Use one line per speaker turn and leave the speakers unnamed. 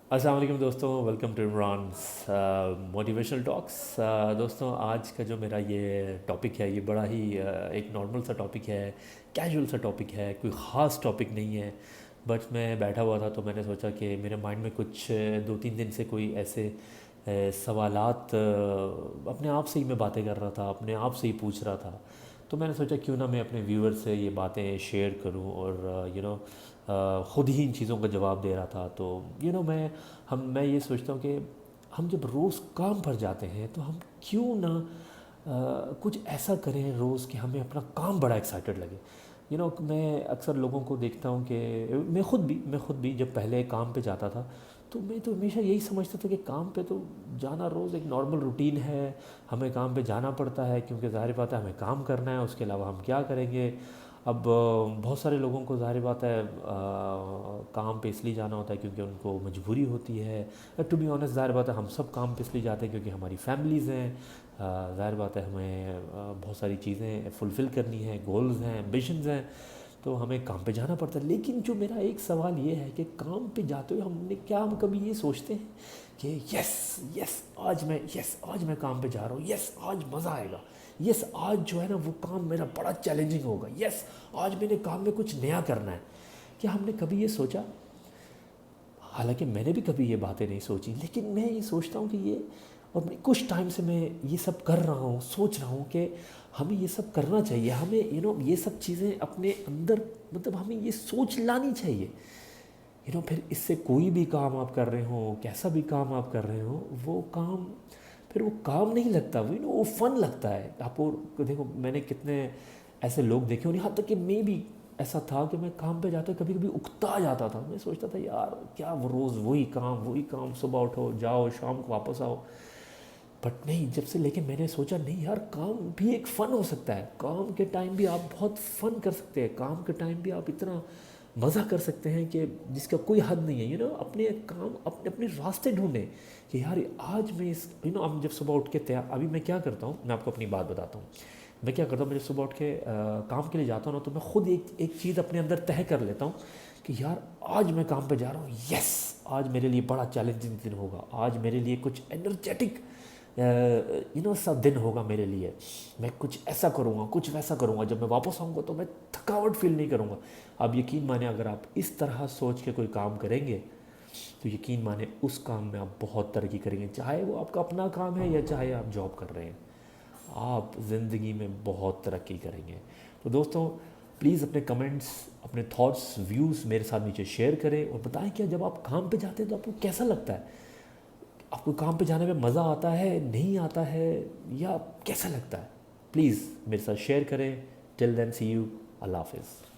अस्सलाम वालेकुम दोस्तों, welcome to Imran's motivational talks. दोस्तों, आज का जो मेरा ये टॉपिक है ये बड़ा ही एक नॉर्मल सा टॉपिक है, कैजुअल सा टॉपिक है, कोई ख़ास टॉपिक नहीं है। बट मैं बैठा हुआ था तो मैंने सोचा कि मेरे माइंड में कुछ 2-3 दिन से कोई ऐसे सवालात अपने आप से ही मैं बातें कर रहा था, अपने आप से ही पूछ रहा था। तो मैंने सोचा क्यों ना मैं अपने व्यूअर से ये बातें शेयर करूं और ख़ुद ही इन चीज़ों का जवाब दे रहा था। तो मैं ये सोचता हूँ कि हम जब रोज़ काम पर जाते हैं तो हम क्यों ना कुछ ऐसा करें रोज़ कि हमें अपना काम बड़ा एक्साइटेड लगे। मैं अक्सर लोगों को देखता हूँ कि मैं खुद भी जब पहले काम पे जाता था तो मैं तो हमेशा यही समझता था कि काम पे तो जाना रोज़ एक नॉर्मल रूटीन है। हमें काम पे जाना पड़ता है क्योंकि ज़ाहिर बात है हमें काम करना है, उसके अलावा हम क्या करेंगे। अब बहुत सारे लोगों को ज़ाहिर बात है काम पे इसलिए जाना होता है क्योंकि उनको मजबूरी होती है। टू बी ऑनेस्ट, ज़ाहिर बात है हम सब काम पे इसलिए जाते हैं क्योंकि हमारी फैमिलीज़ हैं। ज़ाहिर बात है हमें बहुत सारी चीज़ें फुलफ़िल करनी है, गोल्स हैं, एम्बिशंस हैं, तो हमें काम पे जाना पड़ता है। लेकिन जो मेरा एक सवाल ये है कि काम पे जाते हुए हम कभी ये सोचते हैं कि यस यस आज मैं काम पे जा रहा हूँ, यस आज मज़ा आएगा, यस आज जो है ना वो काम मेरा बड़ा चैलेंजिंग होगा, यस आज मैंने काम में कुछ नया करना है। क्या हमने कभी ये सोचा? हालांकि मैंने भी कभी ये बातें नहीं सोची, लेकिन मैं ये सोचता हूँ कि ये और मैं कुछ टाइम से मैं ये सब कर रहा हूँ, सोच रहा हूँ कि हमें ये सब करना चाहिए। हमें ये सब चीज़ें अपने अंदर, मतलब हमें ये सोच लानी चाहिए। फिर इससे कोई भी काम आप कर रहे हो, कैसा भी काम आप कर रहे हो, वो काम फिर वो काम नहीं लगता, वो फन लगता है आपको। देखो, मैंने कितने ऐसे लोग देखे, और यहाँ तक कि मैं भी ऐसा था कि मैं काम पे जाते कभी कभी उकता जाता था। मैं सोचता था यार क्या वो रोज़ वही काम, सुबह उठो जाओ शाम को वापस आओ। बट नहीं, जब से लेके मैंने सोचा नहीं यार, काम भी एक फ़न हो सकता है। काम के टाइम भी आप बहुत फ़न कर सकते हैं, काम के टाइम भी आप इतना मज़ा कर सकते हैं कि जिसका कोई हद नहीं है। अपने काम, अपने अपने रास्ते ढूंढें कि यार आज मैं इस हम जब सुबह उठ के तैयार, अभी मैं क्या करता हूँ, मैं आपको अपनी बात बताता हूँ। मैं क्या करता हूँ, मैं जब सुबह उठ के काम के लिए जाता हूँ ना, तो मैं खुद एक एक चीज़ अपने अंदर तय कर लेता हूँ कि यार आज मैं काम पे जा रहा हूँ, यस आज मेरे लिए बड़ा चैलेंजिंग दिन होगा, आज मेरे लिए कुछ एनर्जेटिक सा दिन होगा मेरे लिए। मैं कुछ ऐसा करूँगा, कुछ वैसा करूँगा, जब मैं वापस आऊँगा तो मैं थकावट फील नहीं करूँगा। अब यकीन माने, अगर आप इस तरह सोच के कोई काम करेंगे तो यकीन माने उस काम में आप बहुत तरक्की करेंगे, चाहे वो आपका अपना काम है या चाहे आप जॉब कर रहे हैं। आप ज़िंदगी में बहुत तरक्की करेंगे। तो दोस्तों, प्लीज़ अपने कमेंट्स, अपने थॉट्स, व्यूज़ मेरे साथ नीचे शेयर करें और बताएं क्या जब आप काम पे जाते हैं तो आपको कैसा लगता है। आपको काम पे जाने में मज़ा आता है, नहीं आता है, या कैसा लगता है? प्लीज़ मेरे साथ शेयर करें। Till then, see you. Allah हाफिज़।